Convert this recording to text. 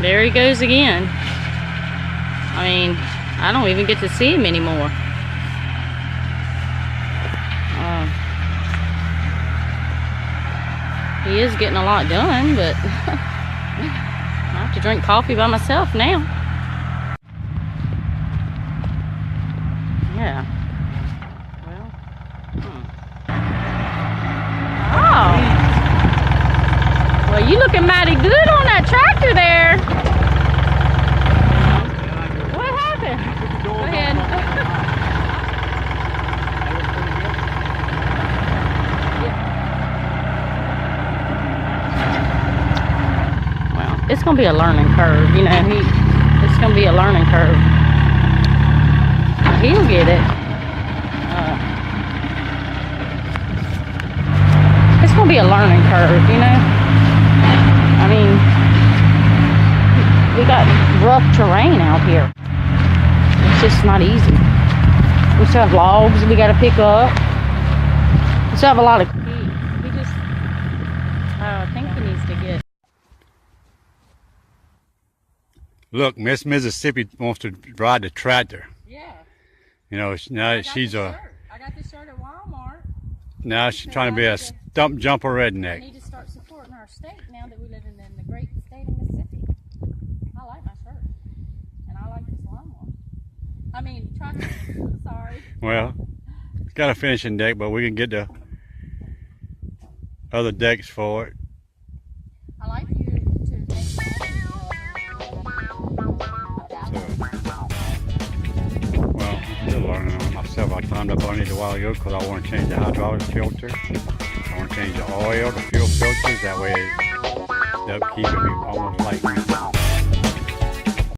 There he goes again. I mean, I don't even get to see him anymore. He is getting a lot done, but I have to drink coffee by myself now. Yeah. Well. Oh. Well, you looking mighty good on that tractor there. What happened? Go ahead. Well, it's gonna be a learning curve, you know. It's gonna be a learning curve. He'll get it. It's gonna be a learning curve, you know. I mean, we got rough terrain out here. It's just not easy. We still have logs we gotta pick up. We still have a lot of feet. We just, I think he needs to get. Look, Miss Mississippi wants to ride the tractor. Yeah. You know, now she's I got this shirt at Walmart. now she's trying to be a stump jumper I redneck. need to start supporting our state now that we live in the great state of Mississippi. I like my shirt. And I like this lawnmower. I mean, tractor. Sorry. Well, it's got a finishing deck, but we can get the other decks for it. I like you to make Well, I'm still learning on myself. I climbed up on it a while ago because I want to change the hydraulic filter. I want to change the oil, the fuel filters. That way, they'll keep it almost like